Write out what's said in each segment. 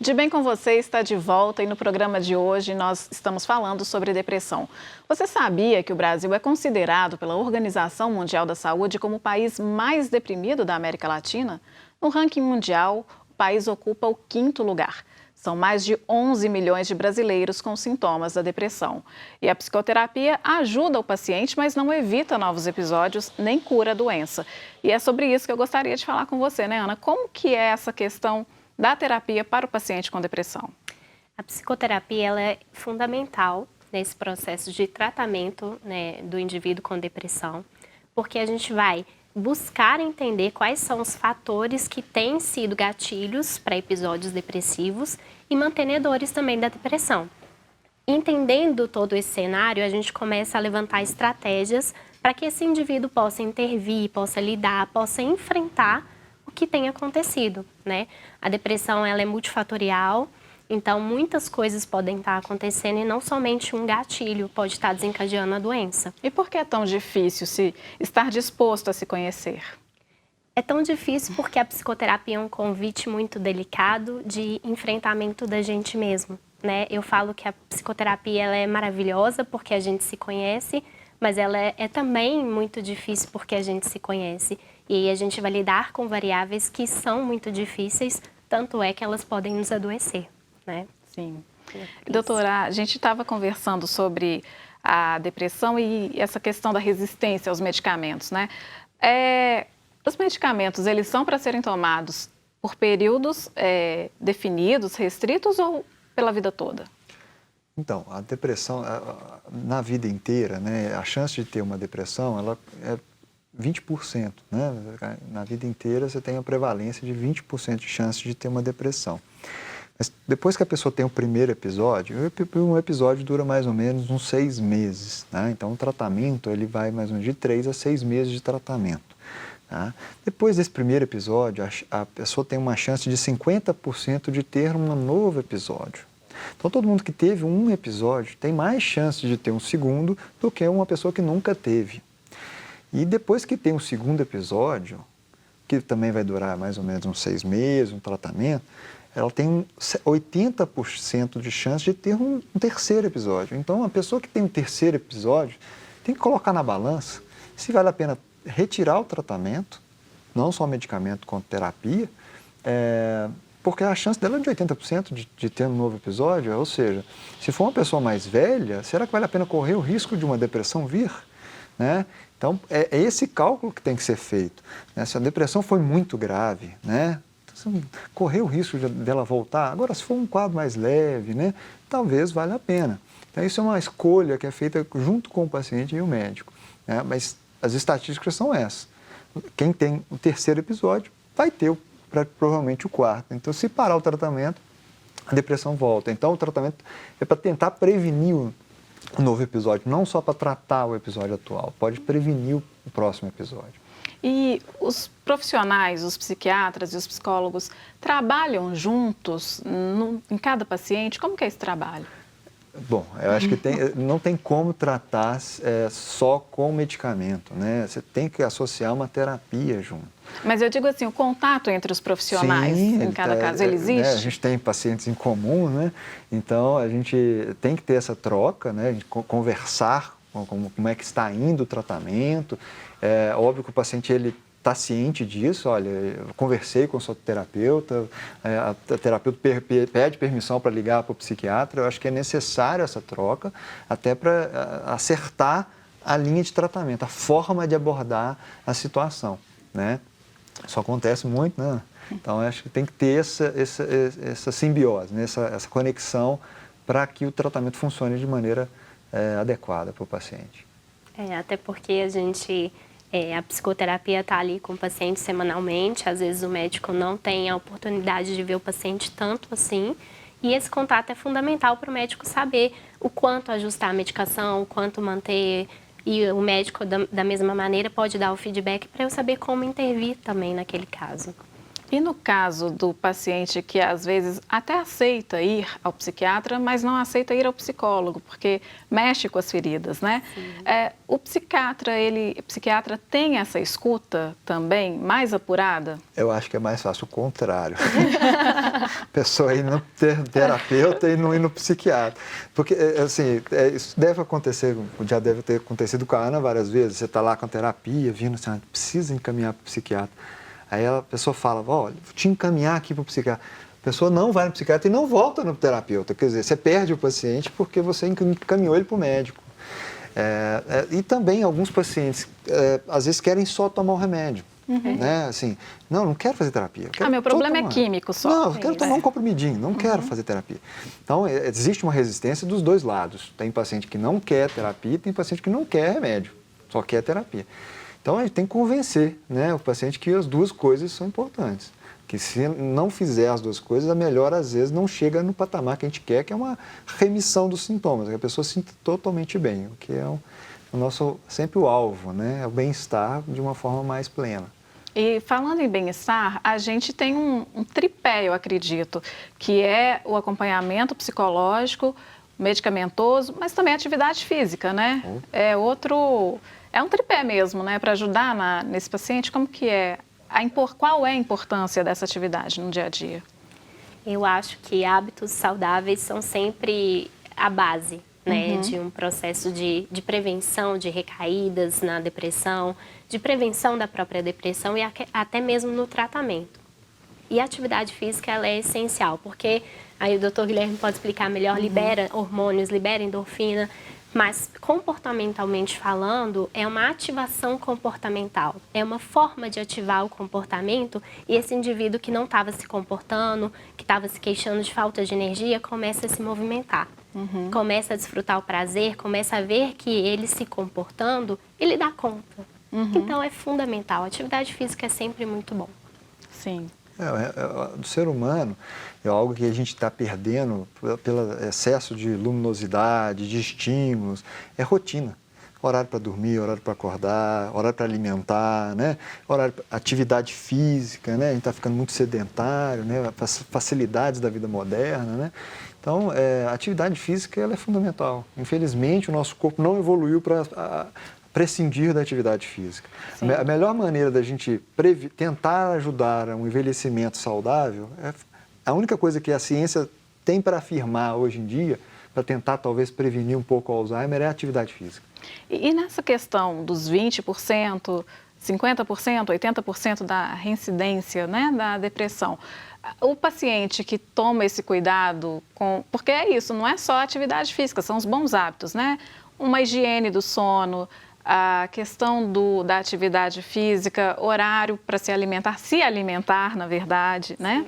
De Bem com Você está de volta e no programa de hoje nós estamos falando sobre depressão. Você sabia que o Brasil é considerado pela Organização Mundial da Saúde como o país mais deprimido da América Latina? No ranking mundial, o país ocupa o 5º lugar. São mais de 11 milhões de brasileiros com sintomas da depressão. E a psicoterapia ajuda o paciente, mas não evita novos episódios nem cura a doença. E é sobre isso que eu gostaria de falar com você, né, Ana? Como que é essa questão da terapia para o paciente com depressão? A psicoterapia ela é fundamental nesse processo de tratamento, né, do indivíduo com depressão, porque a gente vai buscar entender quais são os fatores que têm sido gatilhos para episódios depressivos e mantenedores também da depressão. Entendendo todo esse cenário, a gente começa a levantar estratégias para que esse indivíduo possa intervir, possa lidar, possa enfrentar o que tem acontecido, né? A depressão ela é multifatorial, então muitas coisas podem estar acontecendo e não somente um gatilho pode estar desencadeando a doença. E por que é tão difícil estar disposto a se conhecer? É tão difícil porque a psicoterapia é um convite muito delicado de enfrentamento da gente mesmo, né? Eu falo que a psicoterapia ela é maravilhosa porque a gente se conhece, mas ela é também muito difícil porque a gente se conhece. E aí a gente vai lidar com variáveis que são muito difíceis, tanto é que elas podem nos adoecer, né? Sim. Doutora, a gente estava conversando sobre a depressão e essa questão da resistência aos medicamentos, né? Os medicamentos, eles são para serem tomados por períodos definidos, restritos ou pela vida toda? Então, a depressão, na vida inteira, né, a chance de ter uma depressão, ela é 20%, né? Na vida inteira você tem a prevalência de 20% de chance de ter uma depressão. Mas depois que a pessoa tem o primeiro episódio, um episódio dura mais ou menos uns 6 meses, né? Então o tratamento ele vai mais ou menos de 3 a 6 meses de tratamento. Tá? Depois desse primeiro episódio, a pessoa tem uma chance de 50% de ter um novo episódio. Então todo mundo que teve um episódio tem mais chance de ter um segundo do que uma pessoa que nunca teve. E depois que tem um segundo episódio, que também vai durar mais ou menos uns 6 meses, um tratamento, ela tem 80% de chance de ter um terceiro episódio. Então, a pessoa que tem um terceiro episódio tem que colocar na balança se vale a pena retirar o tratamento, não só medicamento, quanto terapia, porque a chance dela é de 80% de ter um novo episódio. Ou seja, se for uma pessoa mais velha, será que vale a pena correr o risco de uma depressão vir? Né? Então, é esse cálculo que tem que ser feito. Né? Se a depressão foi muito grave, né? Então, correr o risco dela voltar. Agora, se for um quadro mais leve, né? Talvez valha a pena. Então, isso é uma escolha que é feita junto com o paciente e o médico. Né? Mas as estatísticas são essas. Quem tem o terceiro episódio vai ter provavelmente o quarto. Então, se parar o tratamento, a depressão volta. Então, o tratamento é para tentar prevenir o novo episódio, não só para tratar o episódio atual, pode prevenir o próximo episódio. E os profissionais, os psiquiatras e os psicólogos trabalham juntos em cada paciente? Como que é esse trabalho? Bom, eu acho que não tem como tratar só com medicamento, né? Você tem que associar uma terapia junto. Mas eu digo assim, o contato entre os profissionais, sim, em cada caso, ele existe? Né? A gente tem pacientes em comum, né? Então a gente tem que ter essa troca, né? A gente conversar como é que está indo o tratamento. É óbvio que o paciente ele está ciente disso. Olha, eu conversei com o seu terapeuta, a terapeuta pede permissão para ligar para o psiquiatra. Eu acho que é necessário essa troca até para acertar a linha de tratamento, a forma de abordar a situação, né? Isso acontece muito, né? Então, eu acho que tem que ter essa simbiose, né? essa conexão para que o tratamento funcione de maneira adequada para o paciente. Até porque a psicoterapia está ali com o paciente semanalmente, às vezes o médico não tem a oportunidade de ver o paciente tanto assim, e esse contato é fundamental para o médico saber o quanto ajustar a medicação, o quanto manter. E o médico, da mesma maneira, pode dar o feedback para eu saber como intervir também naquele caso. E no caso do paciente que às vezes até aceita ir ao psiquiatra, mas não aceita ir ao psicólogo, porque mexe com as feridas, né? O psiquiatra tem essa escuta também mais apurada? Eu acho que é mais fácil o contrário. A pessoa ir no terapeuta e não ir no psiquiatra. Porque, assim, isso deve acontecer, já deve ter acontecido com a Ana várias vezes. Você está lá com a terapia, vindo assim, precisa encaminhar para o psiquiatra. Aí a pessoa fala, olha, vou te encaminhar aqui para o psiquiatra. A pessoa não vai no psiquiatra e não volta no terapeuta. Quer dizer, você perde o paciente porque você encaminhou ele para o médico. E também alguns pacientes, às vezes, querem só tomar o remédio. Né? Assim, não quero fazer terapia. Meu problema é químico só. Não, eu quero tomar um comprimidinho, não quero fazer terapia. Então, existe uma resistência dos dois lados. Tem paciente que não quer terapia e tem paciente que não quer remédio, só quer terapia. Então, a gente tem que convencer, né, o paciente que as duas coisas são importantes. Que se não fizer as duas coisas, a melhora às vezes não chega no patamar que a gente quer, que é uma remissão dos sintomas, que a pessoa se sinta totalmente bem, o que é o nosso, sempre o alvo, né, é o bem-estar de uma forma mais plena. E falando em bem-estar, a gente tem um tripé, eu acredito, que é o acompanhamento psicológico, medicamentoso, mas também a atividade física, né? É um tripé mesmo, né? Para ajudar nesse paciente, como que é? Qual é a importância dessa atividade no dia a dia? Eu acho que hábitos saudáveis são sempre a base, né, de um processo de prevenção de recaídas na depressão, de prevenção da própria depressão e até mesmo no tratamento. E a atividade física ela é essencial, porque aí o Dr. Guilherme pode explicar melhor, libera hormônios, libera endorfina, mas comportamentalmente falando, é uma ativação comportamental, é uma forma de ativar o comportamento e esse indivíduo que não estava se comportando, que estava se queixando de falta de energia, começa a se movimentar. Começa a desfrutar o prazer, começa a ver que ele se comportando, ele dá conta. Então é fundamental, a atividade física é sempre muito bom. Sim. Do ser humano é algo que a gente está perdendo pelo excesso de luminosidade, de estímulos, é rotina. Horário para dormir, horário para acordar, horário para alimentar, né? Horário para atividade física, né? A gente está ficando muito sedentário, né? Facilidades da vida moderna, né? Então, a atividade física ela é fundamental. Infelizmente, o nosso corpo não evoluiu para prescindir da atividade física. Sim. A melhor maneira da gente tentar ajudar a um envelhecimento saudável, a única coisa que a ciência tem para afirmar hoje em dia, para tentar talvez prevenir um pouco o Alzheimer, é a atividade física. E nessa questão dos 20%, 50%, 80% da reincidência, né, da depressão, o paciente que toma esse cuidado, porque é isso, não é só a atividade física, são os bons hábitos, né? Uma higiene do sono, a questão da atividade física, horário para se alimentar, na verdade, né?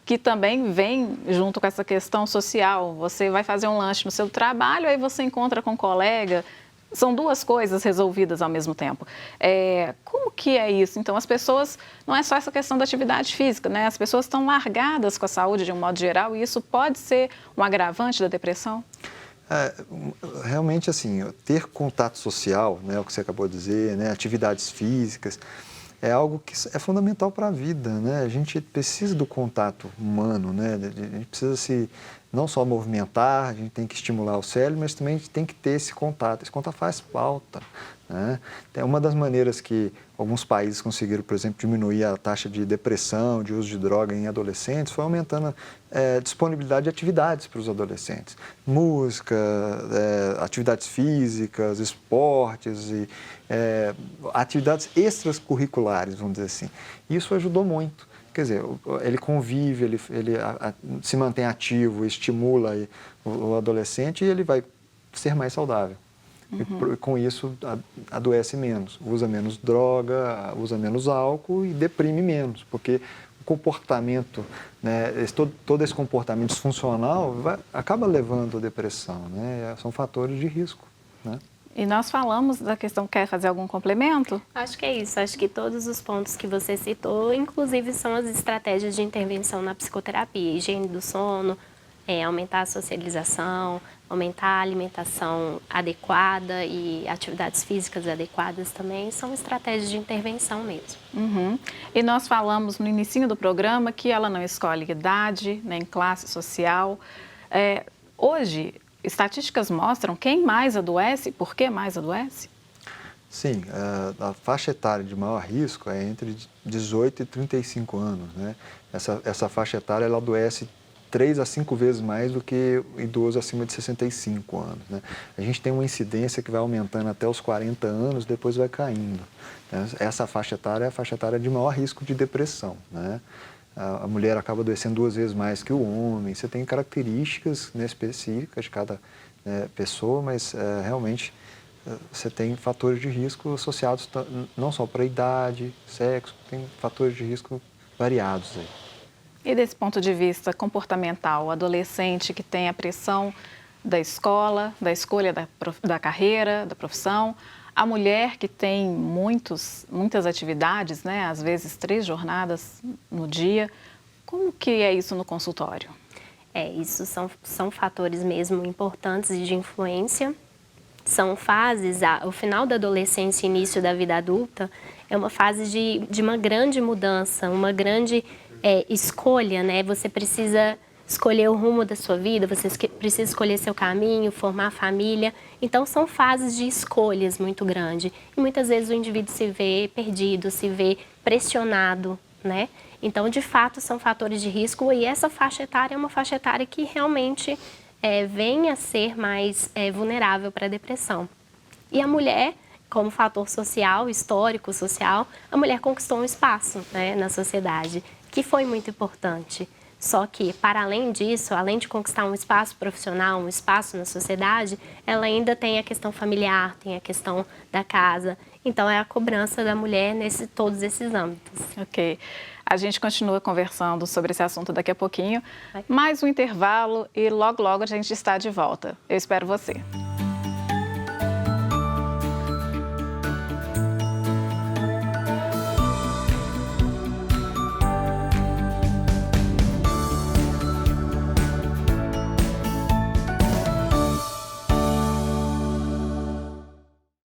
Que também vem junto com essa questão social. Você vai fazer um lanche no seu trabalho, aí você encontra com um colega. São duas coisas resolvidas ao mesmo tempo. Como que é isso? Então, as pessoas, não é só essa questão da atividade física, né? As pessoas estão largadas com a saúde de um modo geral e isso pode ser um agravante da depressão? Realmente, assim, ter contato social, né, o que você acabou de dizer, né, atividades físicas, é algo que é fundamental para a vida, né? A gente precisa do contato humano, né? A gente precisa não só movimentar, a gente tem que estimular o cérebro, mas também a gente tem que ter esse contato. Esse contato faz falta, né? É uma das maneiras que alguns países conseguiram, por exemplo, diminuir a taxa de depressão, de uso de droga em adolescentes, foi aumentando a disponibilidade de atividades para os adolescentes. Música, atividades físicas, esportes e atividades extracurriculares, vamos dizer assim. Isso ajudou muito. Quer dizer, ele convive, ele se mantém ativo, estimula o adolescente e ele vai ser mais saudável. E com isso adoece menos, usa menos droga, usa menos álcool e deprime menos, porque o comportamento, né, todo esse comportamento disfuncional acaba levando à depressão, né? São fatores de risco, né? E nós falamos da questão, quer fazer algum complemento? Acho que é isso, acho que todos os pontos que você citou, inclusive são as estratégias de intervenção na psicoterapia, higiene do sono, aumentar a socialização, aumentar a alimentação adequada e atividades físicas adequadas também são estratégias de intervenção mesmo. Uhum. E nós falamos no início do programa que ela não escolhe idade, nem classe social. Hoje, estatísticas mostram quem mais adoece e por que mais adoece? Sim, a faixa etária de maior risco é entre 18 e 35 anos, né? Essa faixa etária ela adoece 3 a 5 vezes mais do que o idoso acima de 65 anos, né? A gente tem uma incidência que vai aumentando até os 40 anos, depois vai caindo, né? Essa faixa etária é a faixa etária de maior risco de depressão, né? A mulher acaba adoecendo 2 vezes mais que o homem. Você tem características, né, específicas de cada, né, pessoa, mas realmente você tem fatores de risco associados não só para a idade, sexo, tem fatores de risco variados aí. E desse ponto de vista comportamental, o adolescente que tem a pressão da escola, da escolha da carreira, da profissão, a mulher que tem muitas atividades, né? Às vezes 3 jornadas no dia, como que é isso no consultório? Isso são fatores mesmo importantes e de influência. São fases, o final da adolescência e início da vida adulta é uma fase de uma grande mudança, uma grande escolha, né? Você precisa escolher o rumo da sua vida, você precisa escolher seu caminho, formar família. Então, são fases de escolhas muito grandes. E muitas vezes o indivíduo se vê perdido, se vê pressionado, né? Então, de fato, são fatores de risco e essa faixa etária é uma faixa etária que realmente vem a ser mais vulnerável para a depressão. E a mulher, como fator social, histórico, social, a mulher conquistou um espaço, né, na sociedade, que foi muito importante. Só que, para além disso, além de conquistar um espaço profissional, um espaço na sociedade, ela ainda tem a questão familiar, tem a questão da casa. Então, é a cobrança da mulher todos esses âmbitos. Ok. A gente continua conversando sobre esse assunto daqui a pouquinho. Mais um intervalo e logo, logo a gente está de volta. Eu espero você.